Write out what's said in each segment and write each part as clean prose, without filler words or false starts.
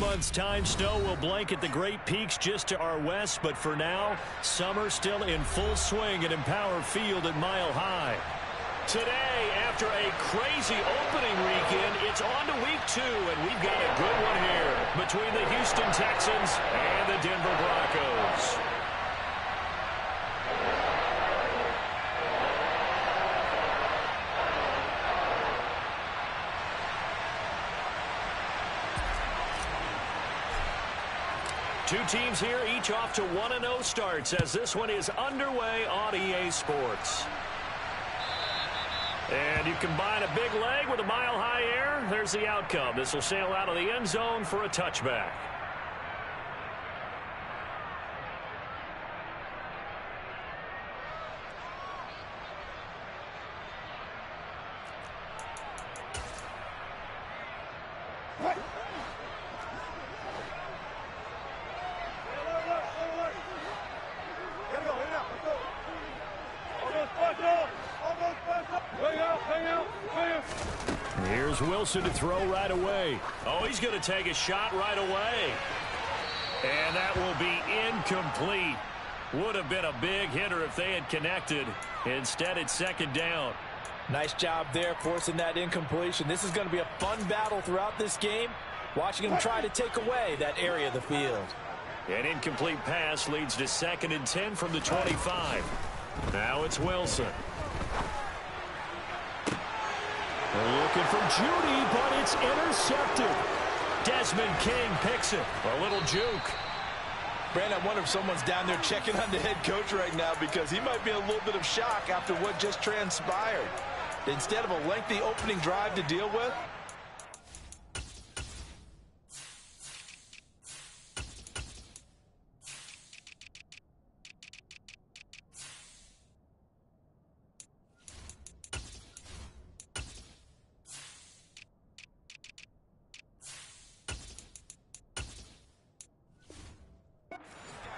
months' time, snow will blanket the Great Peaks just to our west, but for now, summer still in full swing at Empower Field at Mile High. Today, after a crazy opening weekend, it's on to week 2, and we've got a good one here between the Houston Texans and the Denver Broncos. Two teams here, each off to 1-0 starts as this one is underway on EA Sports. And you combine a big leg with a mile-high air, there's the outcome. This will sail out of the end zone for a touchback. Here's Wilson to throw right away. Oh, he's going to take a shot right away. And that will be incomplete. Would have been a big hitter if they had connected. Instead, it's second down. Nice job there forcing that incompletion. This is going to be a fun battle throughout this game. Watching him try to take away that area of the field. An incomplete pass leads to 2nd and 10 from the 25. Now it's Wilson. They're looking for Judy, but it's intercepted. Desmond King picks it. A little juke. Brandon, I wonder if someone's down there checking on the head coach right now because he might be in a little bit of shock after what just transpired. Instead of a lengthy opening drive to deal with,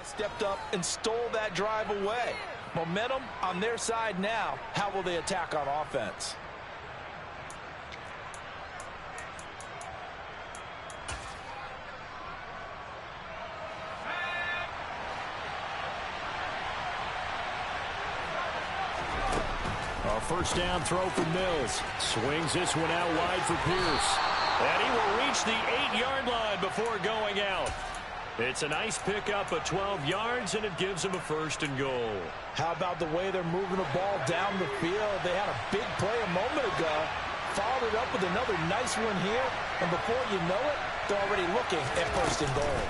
stepped up and stole that drive away. Momentum on their side now. How will they attack on offense? A first down throw from Mills. Swings this one out wide for Pierce. And he will reach the 8-yard line before going out. It's a nice pickup of 12 yards, and it gives them a 1st and goal. How about the way they're moving the ball down the field? They had a big play a moment ago, followed it up with another nice one here, and before you know it, they're already looking at 1st and goal.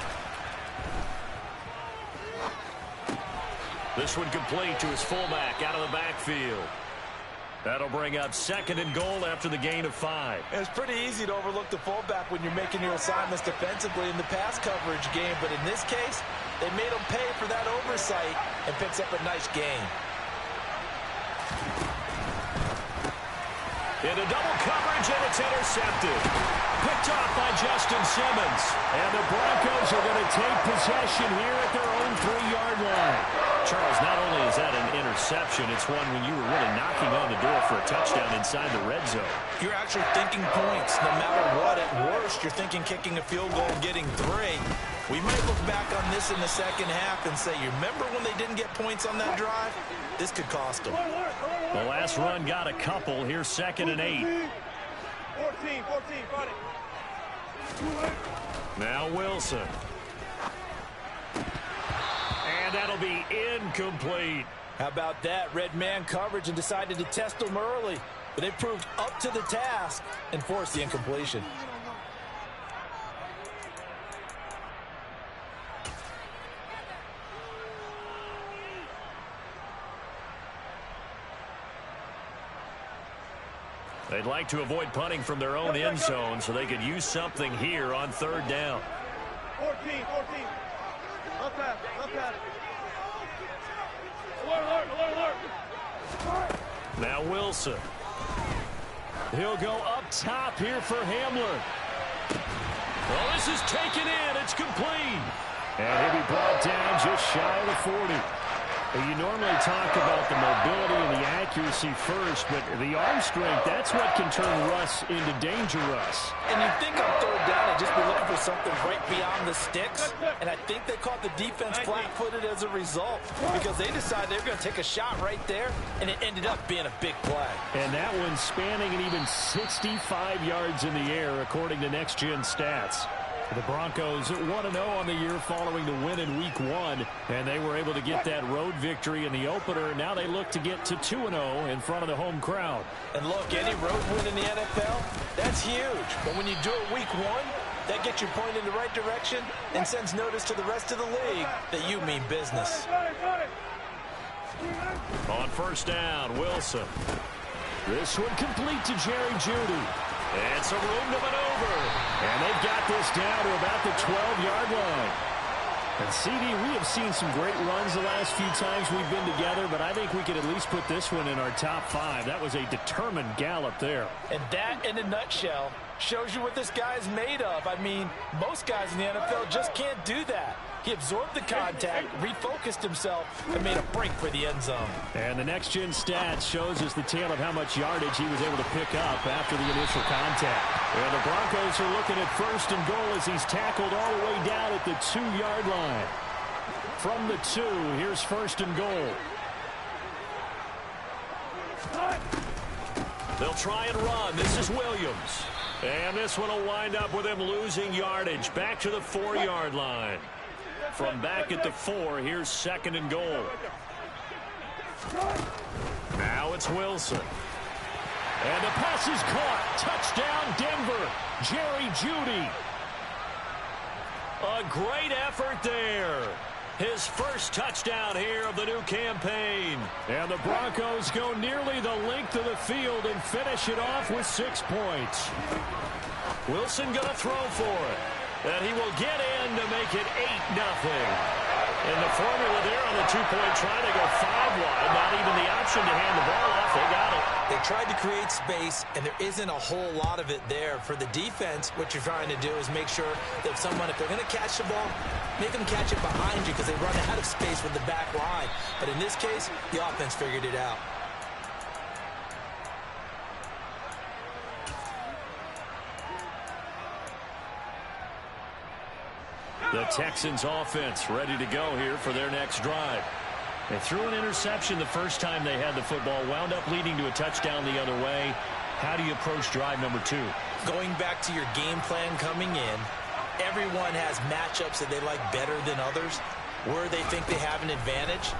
This one complete to his fullback out of the backfield. That'll bring up 2nd and goal after the gain of 5. It's pretty easy to overlook the fullback when you're making your assignments defensively in the pass coverage game, but in this case, they made him pay for that oversight and picks up a nice gain. Into double coverage, and it's intercepted. Picked off by Justin Simmons. And the Broncos are going to take possession here at their own 3-yard line. Charles, not only is that an interception, it's one when you were really knocking on the door for a touchdown inside the red zone. You're actually thinking points. No matter what, at worst, you're thinking kicking a field goal and getting 3. We might look back on this in the second half and say, you remember when they didn't get points on that drive? This could cost them. The last run got a couple. Here's 2nd and 8. 14, got it. Now Wilson. And that'll be incomplete. How about that? Red man coverage and decided to test them early. But they proved up to the task and forced the incompletion. They'd like to avoid punting from their own end zone so they could use something here on 3rd down. 14. Up pass. Alert. Now Wilson. He'll go up top here for Hamler. Well, this is taken in. It's complete. And he'll be brought down just shy of the 40. You normally talk about the mobility and the accuracy first, but the arm strength, that's what can turn Russ into danger Russ. And you think on third down, they'd just be looking for something right beyond the sticks. And I think they caught the defense flat-footed as a result because they decided they were going to take a shot right there, and it ended up being a big play. And that one spanning an even 65 yards in the air, according to Next Gen Stats. The Broncos 1-0 on the year following the win in Week 1, and they were able to get that road victory in the opener. Now they look to get to 2-0 in front of the home crowd. And look, any road win in the NFL, that's huge. But when you do it Week 1, that gets your point in the right direction and sends notice to the rest of the league that you mean business. On first down, Wilson. This one complete to Jerry Jeudy. And some room to maneuver. And they've got this down to about the 12-yard line. And, CD, we have seen some great runs the last few times we've been together, but I think we could at least put this one in our top 5. That was a determined gallop there. And that, in a nutshell, shows you what this guy is made of. I mean, most guys in the NFL just can't do that. He absorbed the contact, refocused himself, and made a break for the end zone. And the Next Gen Stats shows us the tale of how much yardage he was able to pick up after the initial contact. And the Broncos are looking at first and goal as he's tackled all the way down at the 2-yard line. From the 2, here's first and goal. They'll try and run. This is Williams. And this one will wind up with him losing yardage. Back to the 4-yard line. From back at the 4, here's second and goal. Now it's Wilson. And the pass is caught. Touchdown, Denver. Jerry Jeudy. A great effort there. His first touchdown here of the new campaign. And the Broncos go nearly the length of the field and finish it off with 6 points. Wilson going to throw for it. And he will get in to make it 8-0. And the formula there on the 2-point try to go 5 wide. Not even the option to hand the ball off. They got it. They tried to create space, and there isn't a whole lot of it there. For the defense, what you're trying to do is make sure that if they're going to catch the ball, make them catch it behind you because they run out of space with the back line. But in this case, the offense figured it out. The Texans offense ready to go here for their next drive. They threw an interception the first time they had the football, wound up leading to a touchdown the other way. How do you approach drive number 2? Going back to your game plan coming in, everyone has matchups that they like better than others. Where they think they have an advantage,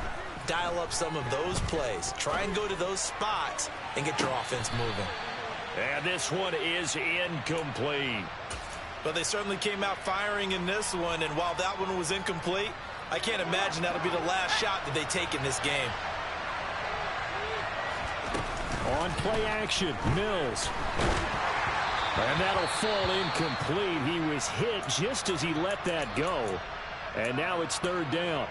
dial up some of those plays. Try and go to those spots and get your offense moving. And this one is incomplete. But they certainly came out firing in this one, and while that one was incomplete, I can't imagine that'll be the last shot that they take in this game. On play action, Mills. And that'll fall incomplete. He was hit just as he let that go. And now it's third down.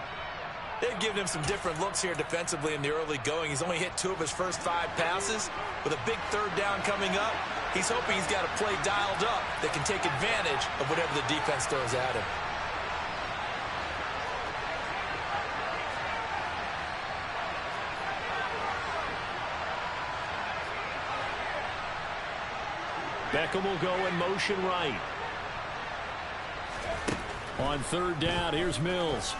They've given him some different looks here defensively in the early going. He's only hit 2 of his first 5 passes. With a big third down coming up, he's hoping he's got a play dialed up that can take advantage of whatever the defense throws at him. Beckham will go in motion right. On third down, here's Mills.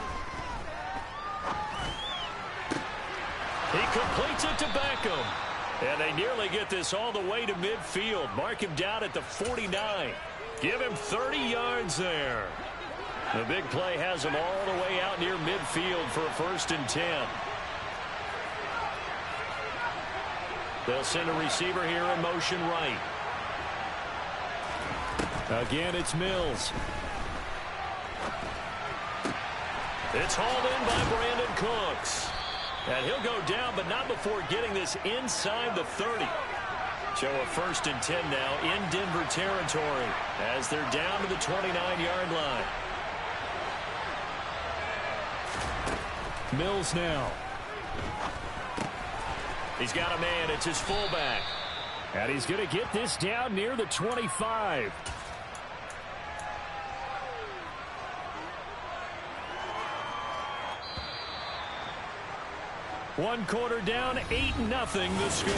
He completes it to Beckham. And they nearly get this all the way to midfield. Mark him down at the 49. Give him 30 yards there. The big play has him all the way out near midfield for a 1st and 10. They'll send a receiver here in motion right. Again, it's Mills. It's hauled in by Brandon Cooks. And he'll go down, but not before getting this inside the 30. So a 1st and 10 now in Denver territory as they're down to the 29-yard line. Mills now. He's got a man. It's his fullback. And he's going to get this down near the 25. One quarter down, 8-0 the score.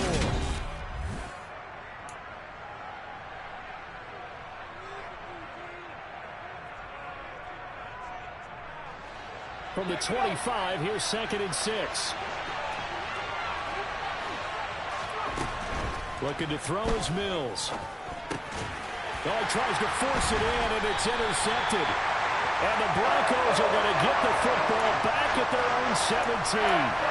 From the 25, here's 2nd and 6. Looking to throw is Mills. Oh, he tries to force it in, and it's intercepted. And the Broncos are going to get the football back at their own 17.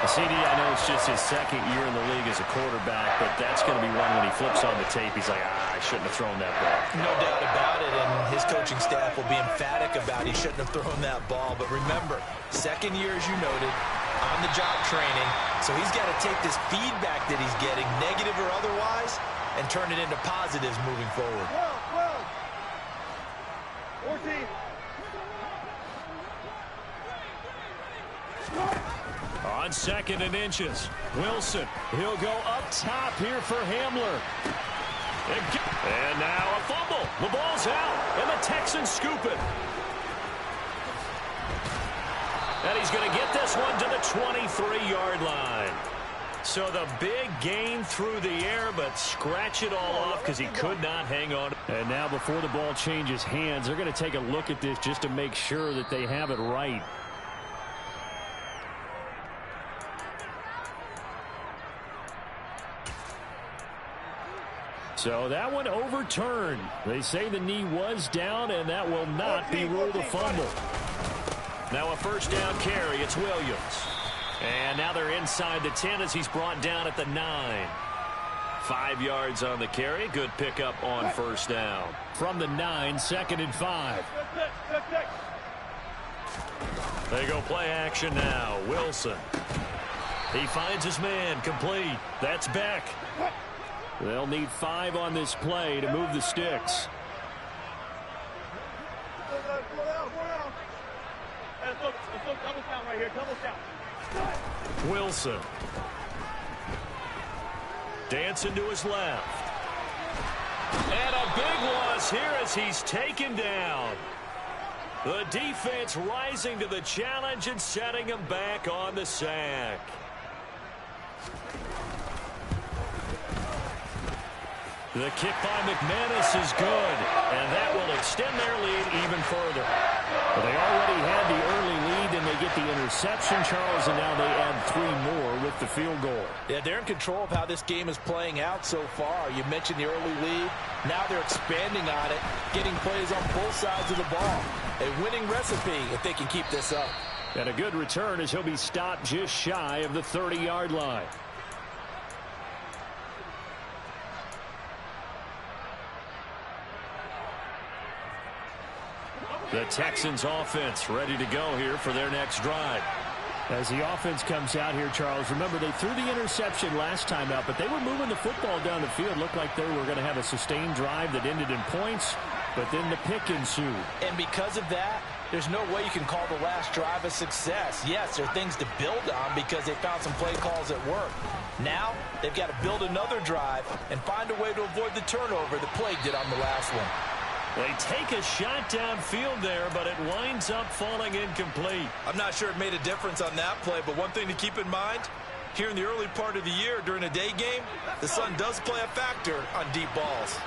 CD, I know it's just his 2nd year in the league as a quarterback, but that's going to be one when he flips on the tape. He's like, I shouldn't have thrown that ball. No doubt about it, and his coaching staff will be emphatic about he shouldn't have thrown that ball. But remember, 2nd year, as you noted, on-the-job training, so he's got to take this feedback that he's getting, negative or otherwise, and turn it into positives moving forward. 14. On 2nd and inches, Wilson. He'll go up top here for Hamler. And now a fumble. The ball's out, and the Texans scoop it. And he's going to get this one to the 23-yard line. So the big gain through the air, but scratch it all off because he could not hang on. And now before the ball changes hands, they're going to take a look at this just to make sure that they have it right. So that one overturned. They say the knee was down, and that will not be ruled a fumble. Now a 1st down carry. It's Williams. And now they're inside the 10 as he's brought down at the 9. 5 yards on the carry. Good pickup on 1st down. From the 9, 2nd and 5. They go play action now. Wilson. He finds his man. Complete. That's Beck. They'll need 5 on this play to move the sticks. Wilson. Dancing to his left. And a big loss here as he's taken down. The defense rising to the challenge and setting him back on the sack. The kick by McManus is good, and that will extend their lead even further. But they already had the early lead, and they get the interception, Charles, and now they add 3 more with the field goal. Yeah, they're in control of how this game is playing out so far. You mentioned the early lead. Now they're expanding on it, getting plays on both sides of the ball. A winning recipe if they can keep this up. And a good return as he'll be stopped just shy of the 30-yard line. The Texans offense ready to go here for their next drive. As the offense comes out here, Charles, remember they threw the interception last time out, but they were moving the football down the field. Looked like they were going to have a sustained drive that ended in points, but then the pick ensued. And because of that, there's no way you can call the last drive a success. Yes, there are things to build on because they found some play calls at work. Now, they've got to build another drive and find a way to avoid the turnover that plagued it on the last one. They take a shot downfield there, but it winds up falling incomplete. I'm not sure it made a difference on that play, but one thing to keep in mind, here in the early part of the year during a day game, the sun does play a factor on deep balls.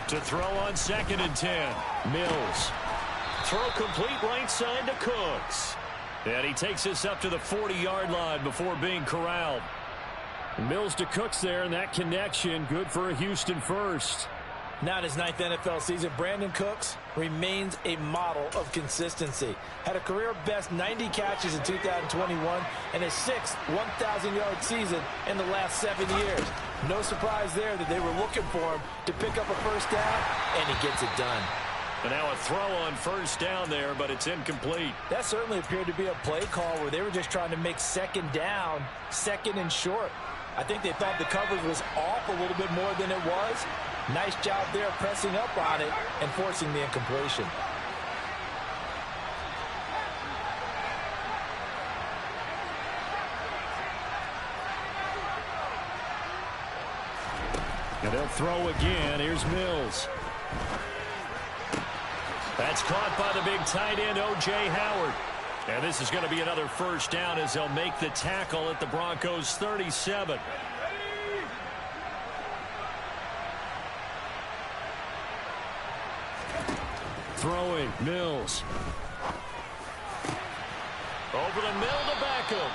To throw on 2nd and 10. Mills. Throw complete right side to Cooks. And he takes this up to the 40-yard line before being corralled. Mills to Cooks there, and that connection good for a Houston first. Now in his 9th NFL season, Brandon Cooks remains a model of consistency. Had a career-best 90 catches in 2021 and his 6th 1,000-yard season in the last 7 years. No surprise there that they were looking for him to pick up a first down, and he gets it done. And now a throw on 1st down there, but it's incomplete. That certainly appeared to be a play call where they were just trying to make 2nd down, 2nd and short. I think they thought the coverage was off a little bit more than it was. Nice job there pressing up on it and forcing the incompletion. And they'll throw again. Here's Mills. That's caught by the big tight end, O.J. Howard. And this is going to be another first down as they'll make the tackle at the Broncos' 37. Throwing, Mills. Over the middle to Beckham.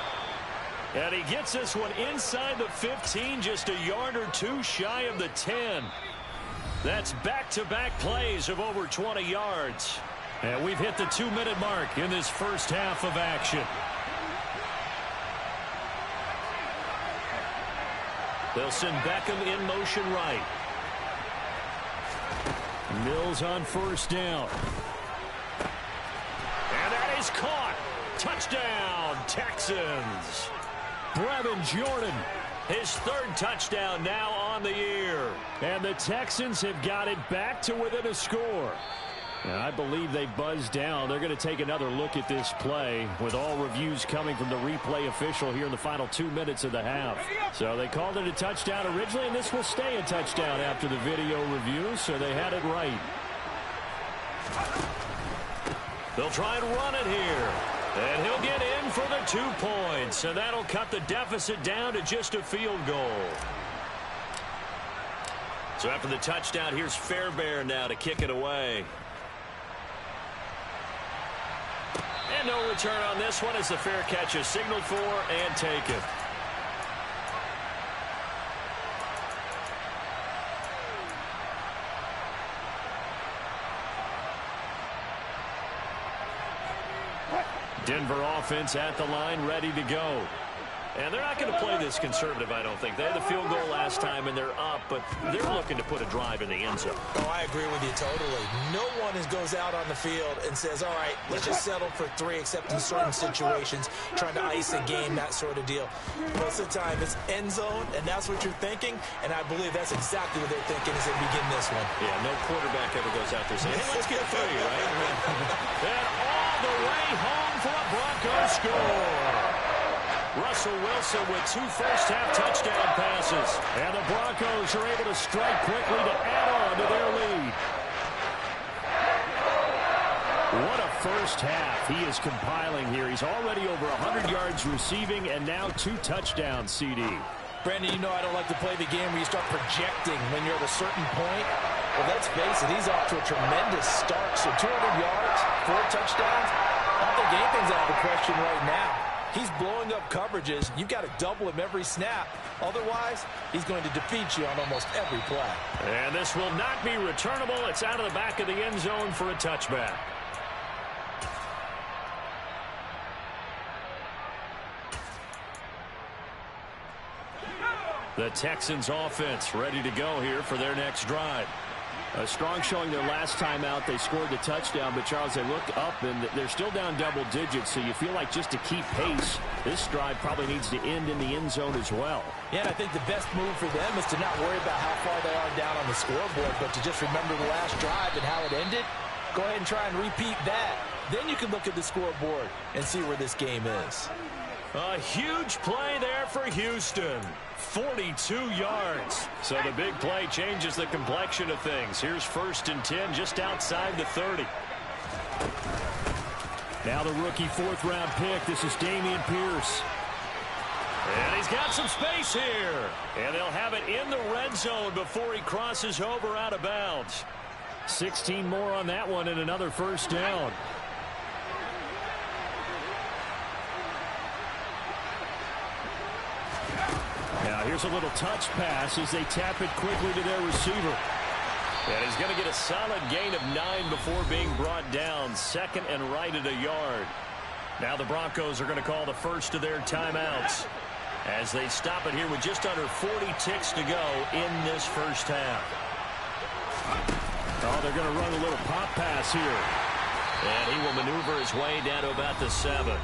And he gets this one inside the 15, just a yard or two shy of the 10. That's back-to-back plays of over 20 yards. And we've hit the 2-minute mark in this first half of action. They'll send Beckham in motion right. Mills on first down. And that is caught. Touchdown, Texans. Brevin Jordan, his third touchdown now on the year. And the Texans have got it back to within a score. And I believe they buzzed down. They're going to take another look at this play with all reviews coming from the replay official here in the final 2 minutes of the half. So they called it a touchdown originally, and this will stay a touchdown after the video review, so they had it right. They'll try and run it here. And he'll get in for the 2 points, and that'll cut the deficit down to just a field goal. So after the touchdown, here's Fairbairn now to kick it away. And no return on this one as the fair catch is signaled for and taken. Denver offense at the line, ready to go. And they're not going to play this conservative, I don't think. They had the field goal last time, and they're up, but they're looking to put a drive in the end zone. Oh, I agree with you totally. No one goes out on the field and says, all right, let's just settle for 3, except in certain situations, trying to ice a game, that sort of deal. Most of the time, it's end zone, and that's what you're thinking, and I believe that's exactly what they're thinking as they begin this one. Yeah, no quarterback ever goes out there saying, hey, let's get 3, right? And all the way home for a Broncos score. Russell Wilson with 2 first-half touchdown passes. And the Broncos are able to strike quickly to add on to their lead. What a first half he is compiling here. He's already over 100 yards receiving and now 2 touchdowns, CD. Brandon, you know I don't like to play the game where you start projecting when you're at a certain point. Well, let's face it, he's off to a tremendous start. So 200 yards, 4 touchdowns. I don't think anything's out of the question right now. He's blowing up coverages. You've got to double him every snap. Otherwise, he's going to defeat you on almost every play. And this will not be returnable. It's out of the back of the end zone for a touchback. The Texans offense ready to go here for their next drive. A strong showing their last time out. They scored the touchdown, but Charles, they look up and they're still down double digits, so you feel like just to keep pace, this drive probably needs to end in the end zone as well. Yeah, and I think the best move for them is to not worry about how far they are down on the scoreboard, but to just remember the last drive and how it ended. Go ahead and try and repeat that. Then you can look at the scoreboard and see where this game is. A huge play there for Houston. 42 yards. So the big play changes the complexion of things. Here's 1st and 10 just outside the 30. Now the rookie 4th-round pick. This is Dameon Pierce. And he's got some space here. And they'll have it in the red zone before he crosses over out of bounds. 16 more on that one and another first down. Now here's a little touch pass as they tap it quickly to their receiver. And he's going to get a solid gain of 9 before being brought down. 2nd and right at a yard. Now the Broncos are going to call the first of their timeouts as they stop it here with just under 40 ticks to go in this first half. Oh, they're going to run a little pop pass here. And he will maneuver his way down to about the 7.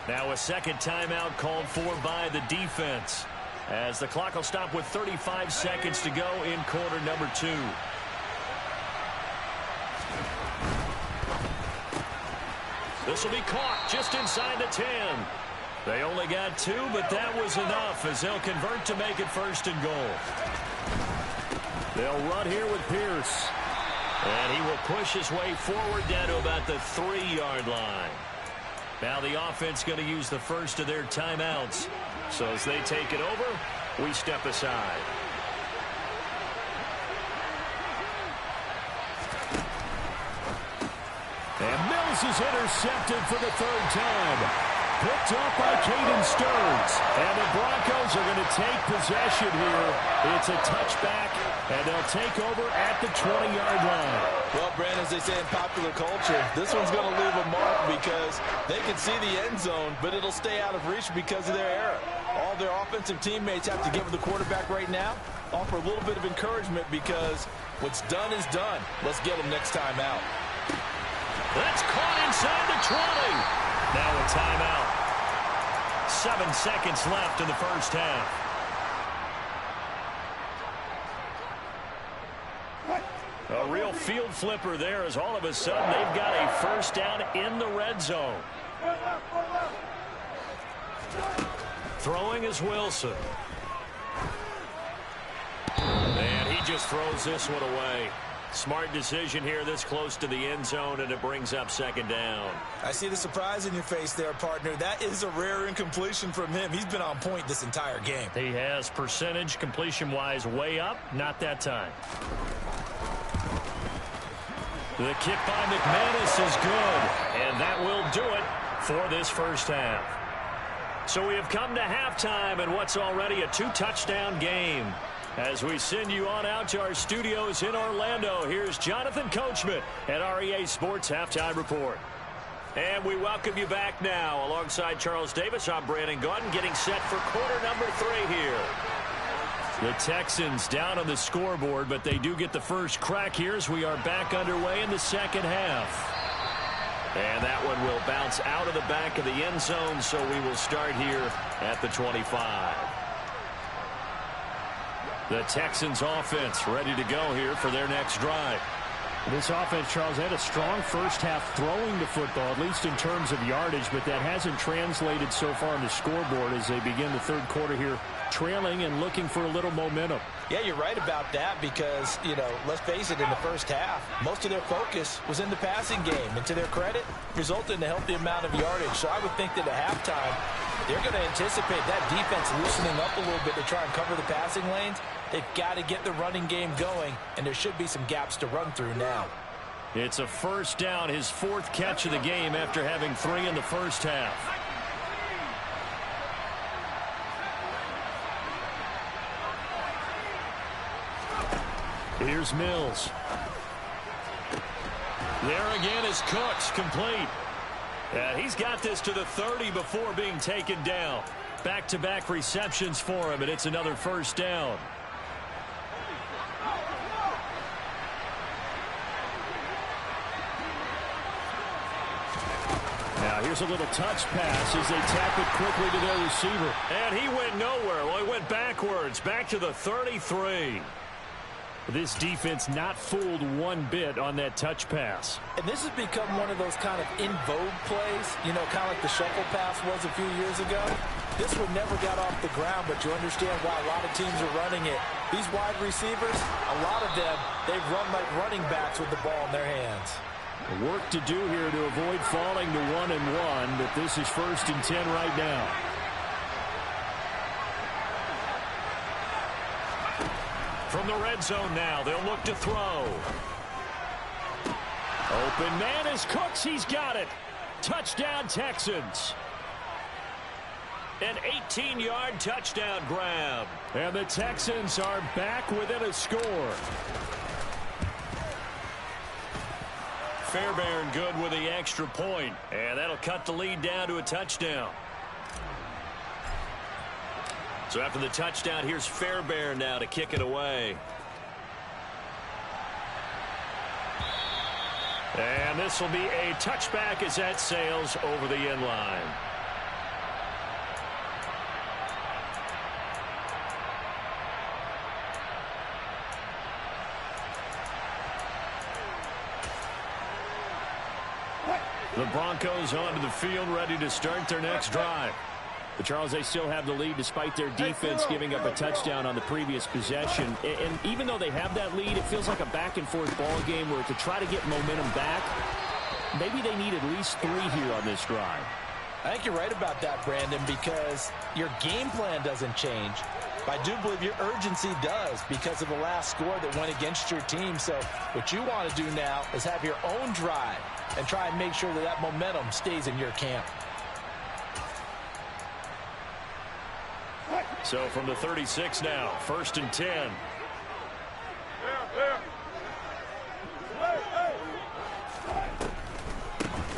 Now a second timeout called for by the defense, as the clock will stop with 35 seconds to go in quarter number 2. This will be caught just inside the 10. They only got 2, but that was enough as they'll convert to make it 1st and goal. They'll run here with Pierce. And he will push his way forward down to about the 3-yard line. Now the offense going to use the first of their timeouts. So as they take it over, we step aside. And Mills is intercepted for the 3rd time. Picked up by Caden Stearns. And the Broncos are going to take possession here. It's a touchback, and they'll take over at the 20-yard line. Well, Brandon, as they say in popular culture, this one's going to leave a mark because they can see the end zone, but it'll stay out of reach because of their error. All their offensive teammates have to give the quarterback right now, offer a little bit of encouragement because what's done is done. Let's get them next time out. That's caught inside the 20. Now a timeout. 7 seconds left in the first half. A real field flipper there as all of a sudden they've got a first down in the red zone. Throwing is Wilson. And he just throws this one away. Smart decision here this close to the end zone, and it brings up 2nd down. I see the surprise in your face there, partner. That is a rare incompletion from him. He's been on point this entire game. He has percentage completion-wise way up. Not that time. The kick by McManus is good, and that will do it for this first half. So we have come to halftime in what's already a 2-touchdown game. As we send you on out to our studios in Orlando, here's Jonathan Coachman at REA Sports Halftime Report. And we welcome you back now. Alongside Charles Davis, I'm Brandon Gaudin, getting set for quarter number 3 here. The Texans down on the scoreboard, but they do get the first crack here as we are back underway in the second half. And that one will bounce out of the back of the end zone, so we will start here at the 25. The Texans offense ready to go here for their next drive. This offense, Charles, had a strong first half throwing the football, at least in terms of yardage, but that hasn't translated so far on the scoreboard as they begin the 3rd quarter here, trailing and looking for a little momentum. Yeah, you're right about that because, let's face it, in the first half, most of their focus was in the passing game. And to their credit, resulted in a healthy amount of yardage. So I would think that at halftime, they're going to anticipate that defense loosening up a little bit to try and cover the passing lanes. They've got to get the running game going, and there should be some gaps to run through now. It's a first down, his 4th catch of the game after having 3 in the first half. Here's Mills. There again is Cooks, complete. He's got this to the 30 before being taken down. Back-to-back receptions for him, and it's another first down. Now here's a little touch pass as they tap it quickly to their receiver. And he went nowhere. Well, he went backwards, back to the 33. This defense not fooled one bit on that touch pass. And this has become one of those kind of in vogue plays, kind of like the shuffle pass was a few years ago. This one never got off the ground, but you understand why a lot of teams are running it. These wide receivers, a lot of them, they run like running backs with the ball in their hands. Work to do here to avoid falling to 1-1, but this is 1st and 10 right now. From the red zone now, they'll look to throw. Open man is Cooks. He's got it. Touchdown, Texans. An 18-yard touchdown grab. And the Texans are back within a score. Fairbairn good with the extra point. And that'll cut the lead down to a touchdown. So after the touchdown, here's Fairbairn now to kick it away. And this will be a touchback as that sails over the end line. The Broncos onto the field ready to start their next drive. But, Charles, they still have the lead despite their defense giving up a touchdown on the previous possession. And even though they have that lead, it feels like a back-and-forth ball game where to try to get momentum back, maybe they need at least 3 here on this drive. I think you're right about that, Brandon, because your game plan doesn't change. But I do believe your urgency does because of the last score that went against your team. So what you want to do now is have your own drive and try and make sure that that momentum stays in your camp. So from the 36 now, 1st and 10.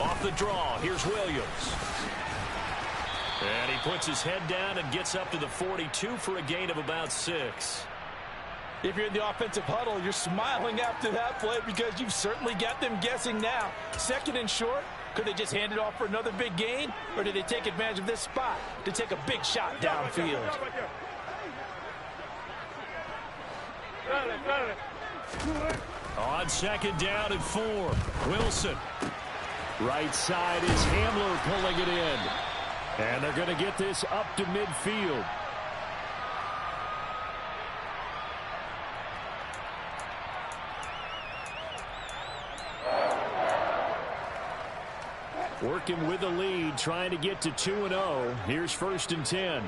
Off the draw, here's Williams. And he puts his head down and gets up to the 42 for a gain of about 6. If you're in the offensive huddle, you're smiling after that play because you've certainly got them guessing now. 2nd and short. Could they just hand it off for another big gain? Or did they take advantage of this spot to take a big shot downfield? On 2nd down and 4. Wilson. Right side is Hamler pulling it in. And they're going to get this up to midfield. Working with the lead, trying to get to 2-0. Here's 1st and 10.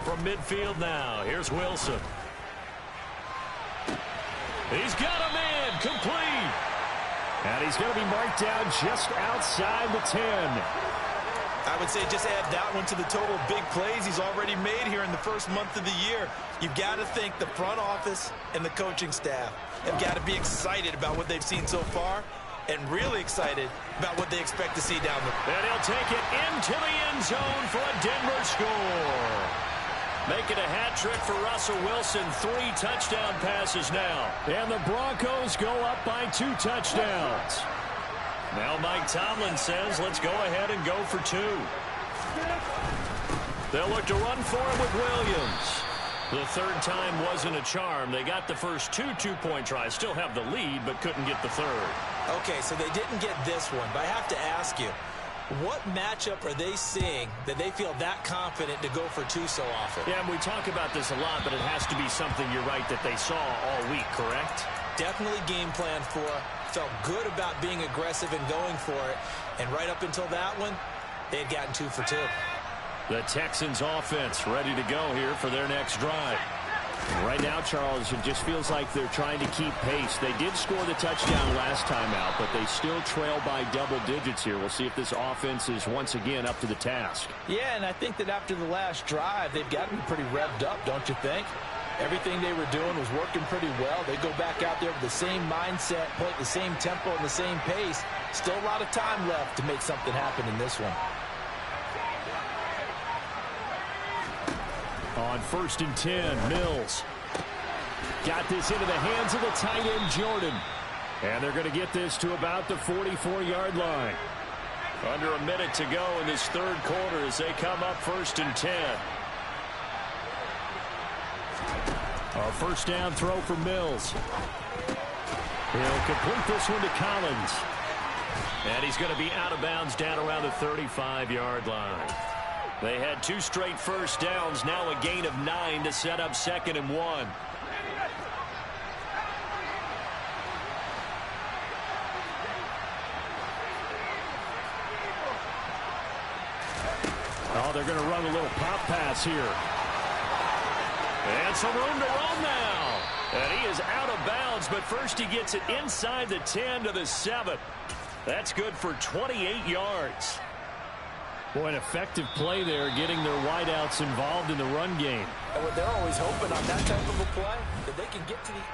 From midfield now, here's Wilson. He's got him in, complete. And he's going to be marked down just outside the 10. I would say just add that one to the total of big plays he's already made here in the first month of the year. You've got to think the front office and the coaching staff have got to be excited about what they've seen so far and really excited about what they expect to see down the road. And he'll take it into the end zone for a Denver score. Making a hat trick for Russell Wilson. 3 touchdown passes now. And the Broncos go up by 2 touchdowns. Now Mike Tomlin says, let's go ahead and go for 2. They'll look to run for him with Williams. The 3rd time wasn't a charm. They got the first 2 two-point tries. Still have the lead, but couldn't get the 3rd. Okay, so they didn't get this one, but I have to ask you, what matchup are they seeing that they feel that confident to go for 2 so often? Yeah, and we talk about this a lot, but it has to be something, you're right, that they saw all week, correct? Definitely game plan for. Felt good about being aggressive and going for it. And right up until that one, they had gotten 2 for 2. The Texans offense ready to go here for their next drive. Right now, Charles, it just feels like they're trying to keep pace. They did score the touchdown last time out, but they still trail by double digits here. We'll see if this offense is once again up to the task. Yeah, and I think that after the last drive, they've gotten pretty revved up, don't you think? Everything they were doing was working pretty well. They go back out there with the same mindset, play at the same tempo and the same pace. Still a lot of time left to make something happen in this one. On 1st and 10, Mills. Got this into the hands of the tight end, Jordan. And they're going to get this to about the 44-yard line. Under a minute to go in this 3rd quarter as they come up 1st and 10. A 1st down throw for Mills. He'll complete this one to Collins. And he's going to be out of bounds down around the 35-yard line. They had 2 straight 1st downs, now a gain of 9 to set up 2nd and 1. Oh, they're going to run a little pop pass here. And some room to run now. And he is out of bounds, but first he gets it inside the 10 to the 7. That's good for 28 yards. Boy, an effective play there, getting their wideouts involved in the run game. And what they're always hoping on that type of a play, that they can get to the end.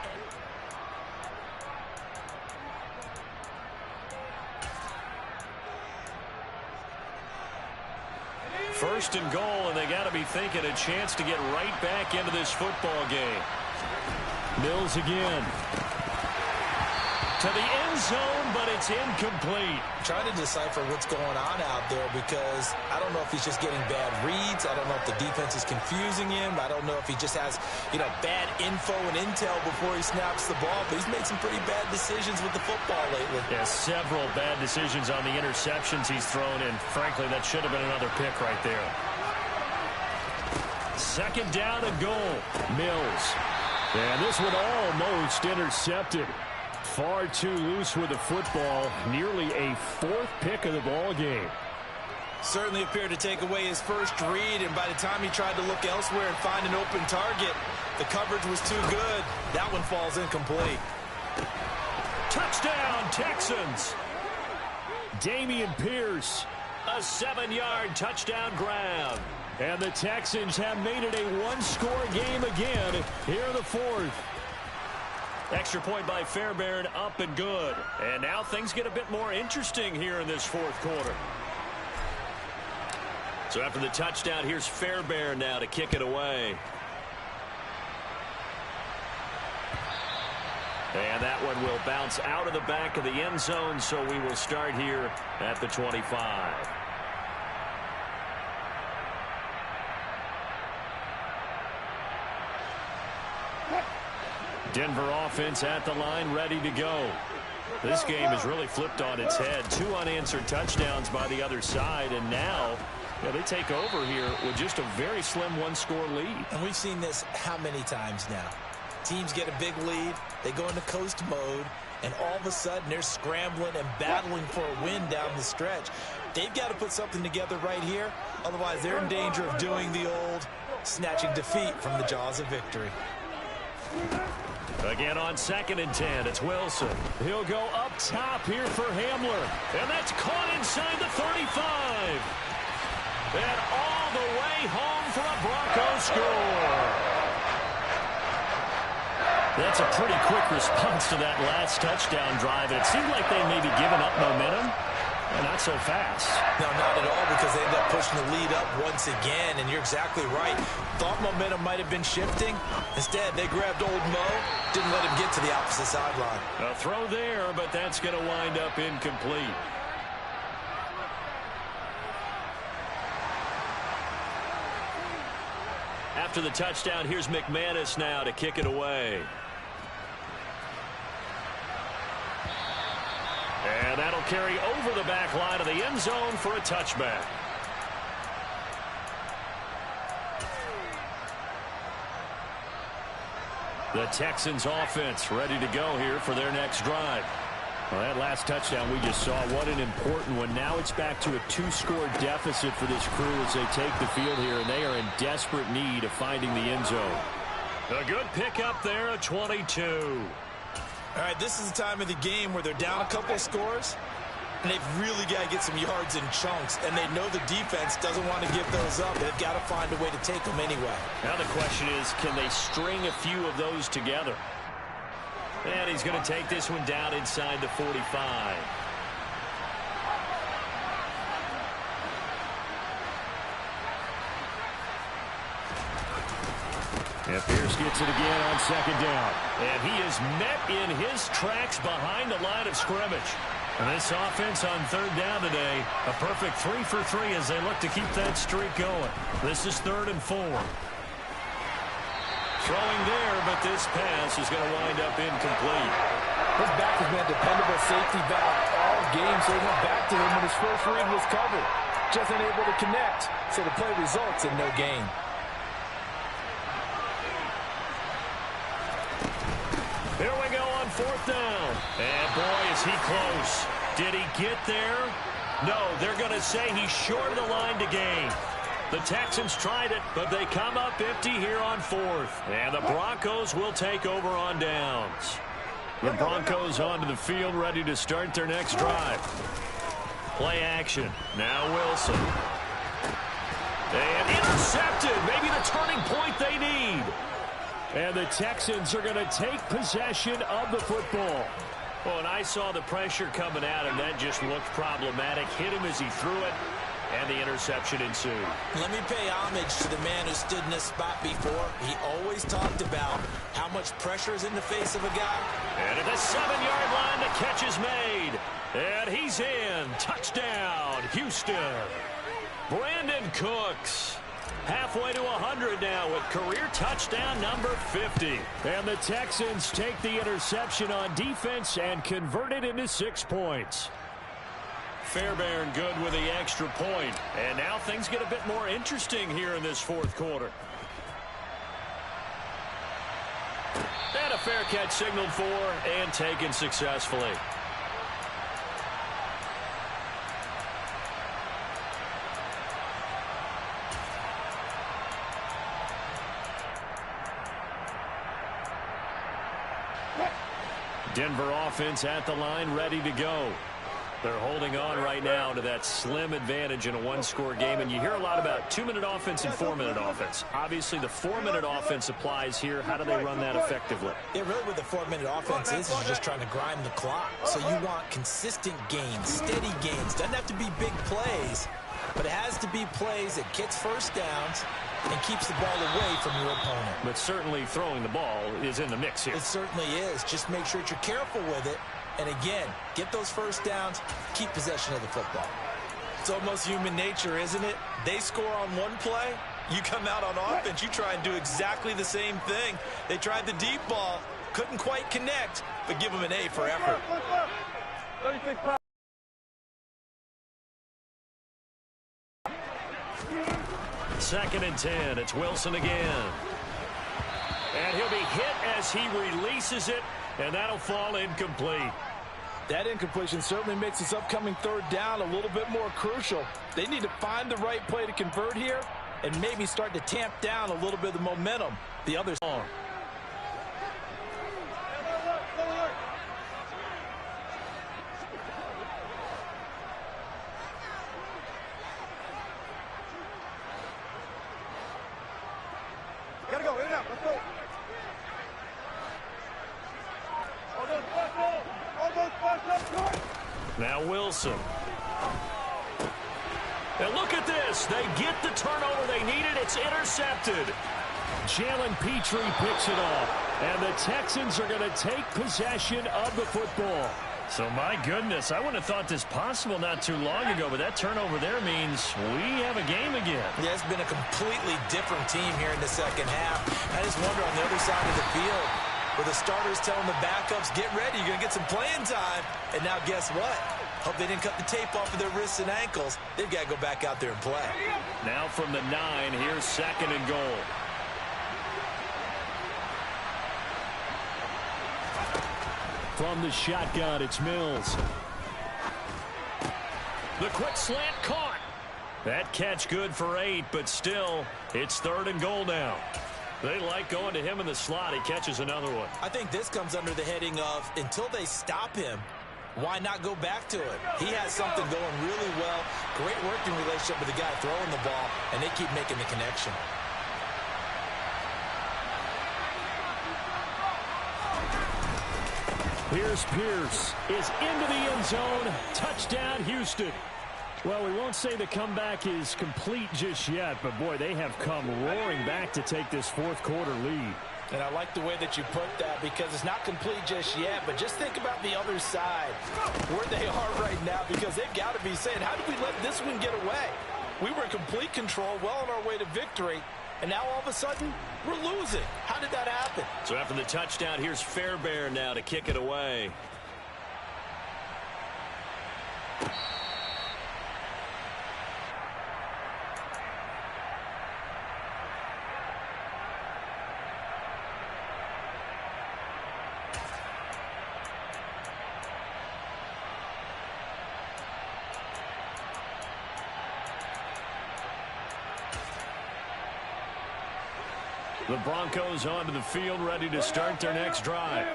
1st and goal, and they got to be thinking a chance to get right back into this football game. Mills again. to the end zone, but it's incomplete. I'm trying to decipher what's going on out there because I don't know if he's just getting bad reads. I don't know if the defense is confusing him. I don't know if he just has, bad info and intel before he snaps the ball. But he's made some pretty bad decisions with the football lately. Yeah, several bad decisions on the interceptions he's thrown, and frankly, that should have been another pick right there. Second down and goal. Mills. And this one almost intercepted. Far too loose with the football. Nearly a fourth pick of the ball game. Certainly appeared to take away his first read, and by the time he tried to look elsewhere and find an open target, the coverage was too good. That one falls incomplete. Touchdown, Texans. Dameon Pierce. A 7-yard touchdown grab. And the Texans have made it a one-score game again here in the fourth. Extra point by Fairbairn, up and good. And now things get a bit more interesting here in this fourth quarter. So after the touchdown, here's Fairbairn now to kick it away. And that one will bounce out of the back of the end zone, so we will start here at the 25. Denver offense at the line, ready to go. This game has really flipped on its head. 2 unanswered touchdowns by the other side, and now they take over here with just a very slim one-score lead. And we've seen this how many times now? Teams get a big lead, they go into coast mode, and all of a sudden they're scrambling and battling for a win down the stretch. They've got to put something together right here, otherwise they're in danger of doing the old snatching defeat from the jaws of victory. Again on 2nd and 10, it's Wilson. He'll go up top here for Hamler. And that's caught inside the 35. And all the way home for a Broncos score. That's a pretty quick response to that last touchdown drive. And it seemed like they may be giving up momentum. Well, not so fast. No, not at all, because they ended up pushing the lead up once again, and you're exactly right. Thought momentum might have been shifting. Instead, they grabbed old Mo, didn't let him get to the opposite sideline. A throw there, but that's going to wind up incomplete. After the touchdown, here's McManus now to kick it away. And that'll carry over the back line of the end zone for a touchback. The Texans offense ready to go here for their next drive. Well, that last touchdown we just saw, what an important one. Now it's back to a 2-score deficit for this crew as they take the field here, and they are in desperate need of finding the end zone. A good pickup there, a 22. All right, this is the time of the game where they're down a couple of scores, and they've really got to get some yards in chunks, and they know the defense doesn't want to give those up. They've got to find a way to take them anyway. Now the question is, can they string a few of those together? And he's going to take this one down inside the 45. And Pierce gets it again on 2nd down. And he is met in his tracks behind the line of scrimmage. And this offense on 3rd down today, a perfect 3 for 3 as they look to keep that streak going. This is 3rd and 4. Throwing there, but this pass is going to wind up incomplete. His back has been a dependable safety valve all game, so he went back to him when his first read was covered. Just unable to connect, so the play results in no gain. Here we go on 4th down. And boy, is he close. Did he get there? No, they're going to say he's short of the line to gain. The Texans tried it, but they come up empty here on 4th. And the Broncos will take over on downs. The Broncos onto the field, ready to start their next drive. Play action. Now Wilson. And intercepted. Maybe the turning point they need. And the Texans are going to take possession of the football. Well, and I saw the pressure coming at him. That just looked problematic. Hit him as he threw it. and the interception ensued. Let me pay homage to the man who stood in this spot before. He always talked about how much pressure is in the face of a guy. And at the 7-yard line, the catch is made. And he's in. Touchdown, Houston. Brandon Cooks. Halfway to 100 now with career touchdown number 50. And the Texans take the interception on defense and convert it into 6 points. Fairbairn good with the extra point. And now things get a bit more interesting here in this fourth quarter. And a fair catch signaled for and taken successfully. Denver offense at the line, ready to go. They're holding on right now to that slim advantage in a one-score game. And you hear a lot about 2-minute offense and 4-minute offense. Obviously, the 4-minute offense applies here. How do they run that effectively? Yeah, really what the 4-minute offense is you're just trying to grind the clock. So you want consistent gains, steady gains. Doesn't have to be big plays, but it has to be plays that gets first downs and keeps the ball away from your opponent. But certainly throwing the ball is in the mix here. It certainly is. Just make sure that you're careful with it. And again, get those first downs, keep possession of the football. It's almost human nature, isn't it? They score on one play, you come out on offense, you try and do exactly the same thing. They tried the deep ball, couldn't quite connect, but give them an A for effort. 36 pounds. Second and 10. It's Wilson again. And he'll be hit as he releases it, and that'll fall incomplete. That incompletion certainly makes this upcoming third down a little bit more crucial. They need to find the right play to convert here and maybe start to tamp down a little bit of the momentum the other side. Gotta go, in and out, let's go. Now Wilson. And look at this. They get the turnover they needed. It's intercepted. Jalen Petrie picks it off. And the Texans are going to take possession of the football. So, my goodness, I wouldn't have thought this possible not too long ago, but that turnover there means we have a game again. Yeah, it's been a completely different team here in the second half. I just wonder on the other side of the field, where the starters telling the backups, get ready, you're going to get some playing time. And now guess what? Hope they didn't cut the tape off of their wrists and ankles. They've got to go back out there and play. Now from the 9, here's second and goal. From the shotgun, it's Mills. The quick slant caught. That catch good for 8, but still, it's third and goal now. They like going to him in the slot. He catches another one. I think this comes under the heading of until they stop him, why not go back to it? He has something going really well. Great working relationship with the guy throwing the ball, and they keep making the connection. Here's Pierce is into the end zone. Touchdown, Houston. Well, we won't say the comeback is complete just yet, but boy, they have come roaring back to take this fourth quarter lead. And I like the way that you put that, because it's not complete just yet, but just think about the other side, where they are right now, because they've got to be saying, how did we let this one get away? We were in complete control, well on our way to victory, and now all of a sudden, we're losing. How did that happen? So after the touchdown, here's Fairbairn now to kick it away. The Broncos onto the field, ready to start their next drive.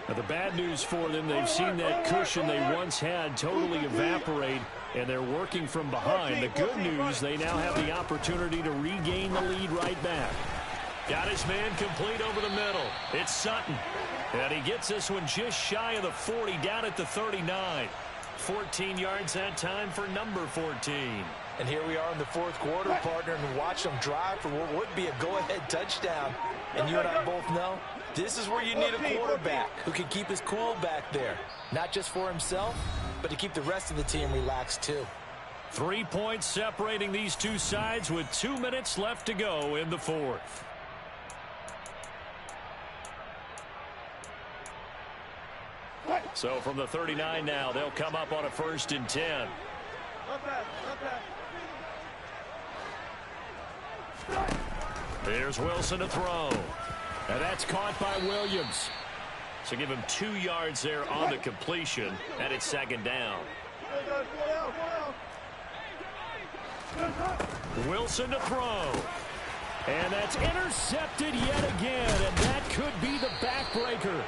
Now, the bad news for them, they've seen that cushion they once had totally evaporate, and they're working from behind. The good news, they now have the opportunity to regain the lead right back. Got his man complete over the middle. It's Sutton. And he gets this one just shy of the 40, down at the 39. 14 yards that time for number 14. And here we are in the fourth quarter, partner, and watch them drive for what would be a go-ahead touchdown. And you and I both know this is where you need a quarterback who can keep his cool back there. Not just for himself, but to keep the rest of the team relaxed too. 3 points separating these two sides with 2 minutes left to go in the fourth. So from the 39 now, they'll come up on a 1st and 10. Here's Wilson to throw. And that's caught by Williams. So give him 2 yards there on the completion, and it's 2nd down. Wilson to throw. And that's intercepted yet again, and that could be the backbreaker.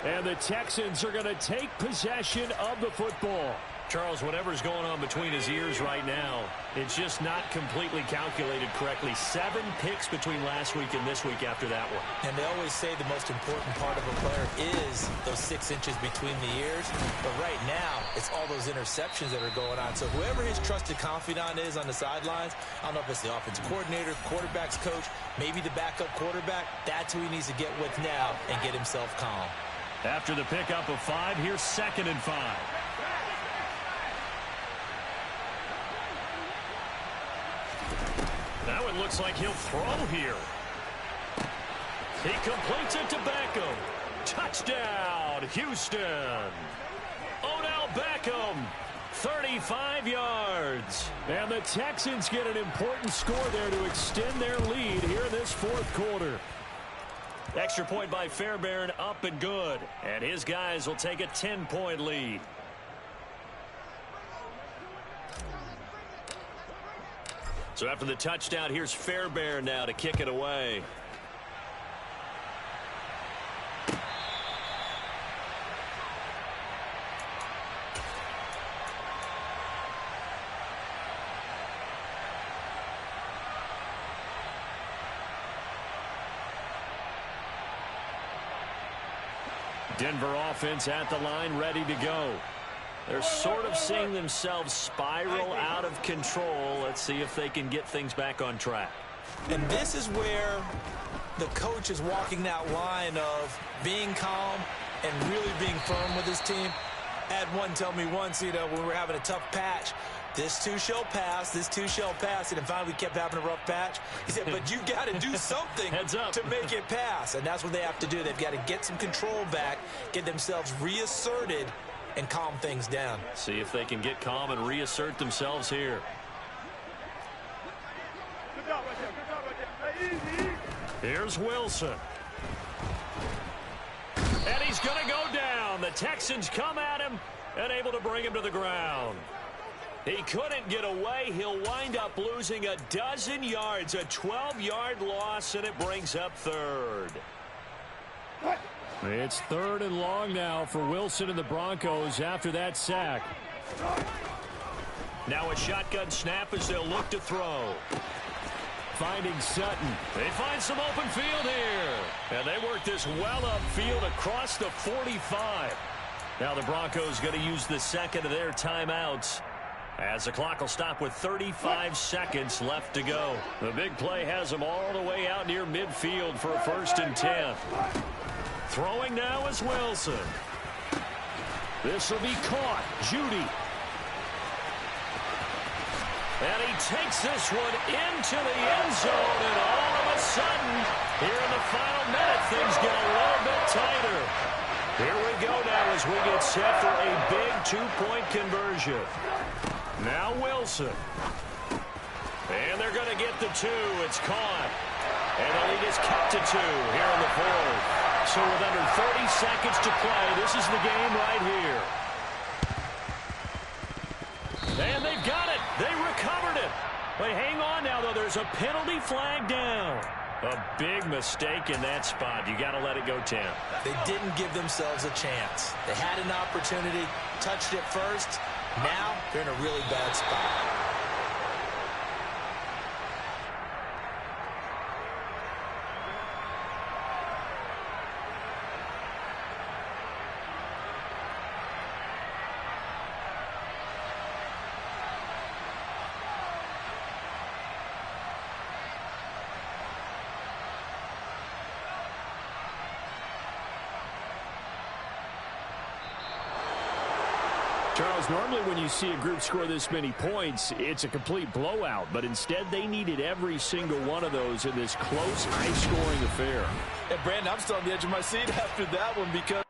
And the Texans are going to take possession of the football. Charles, whatever's going on between his ears right now, it's just not completely calculated correctly. 7 picks between last week and this week after that one. And they always say the most important part of a player is those 6 inches between the ears. But right now, it's all those interceptions that are going on. So whoever his trusted confidant is on the sidelines, I don't know if it's the offensive coordinator, quarterback's coach, maybe the backup quarterback, that's who he needs to get with now and get himself calm. After the pickup of 5, here's 2nd and 5. Now it looks like he'll throw here. He completes it to Beckham. Touchdown, Houston. Odell Beckham, 35 yards. And the Texans get an important score there to extend their lead here in this fourth quarter. Extra point by Fairbairn, up and good. And his guys will take a 10-point lead. So after the touchdown, here's Fairbairn now to kick it away. Denver offense at the line, ready to go. They're sort of seeing themselves spiral out of control. Let's see if they can get things back on track. And this is where the coach is walking that line of being calm and really being firm with his team. I had one tell me once, when we were having a tough patch, this too shall pass, this too shall pass. And finally we kept having a rough patch. He said, but you got to do something to make it pass. And that's what they have to do. They've got to get some control back, get themselves reasserted, and calm things down. See if they can get calm and reassert themselves here. Good job right there. Good job right there. Hey, easy. Here's Wilson. And he's going to go down. The Texans come at him and able to bring him to the ground. He couldn't get away. He'll wind up losing 12 yards, a 12-yard loss, and it brings up 3rd. It's 3rd and long now for Wilson and the Broncos after that sack. Now a shotgun snap as they'll look to throw. Finding Sutton. They find some open field here. And they work this well upfield across the 45. Now the Broncos going to use the second of their timeouts, as the clock will stop with 35 seconds left to go. The big play has them all the way out near midfield for a 1st and 10. Throwing now is Wilson. This will be caught. Judy. And he takes this one into the end zone, and all of a sudden, here in the final minute, things get a little bit tighter. Here we go now as we get set for a big 2-point conversion. Now Wilson. And they're going to get the 2. It's caught. And the lead is kept to 2 here in the fourth. So with under 30 seconds to play, this is the game right here. And they've got it. They recovered it. But hang on now, though. There's a penalty flag down. A big mistake in that spot. You got to let it go 10. They didn't give themselves a chance. They had an opportunity, touched it first. Now they're in a really bad spot. Charles, normally when you see a group score this many points, it's a complete blowout. But instead, they needed every single one of those in this close, high-scoring affair. And, Brandon, I'm still on the edge of my seat after that one because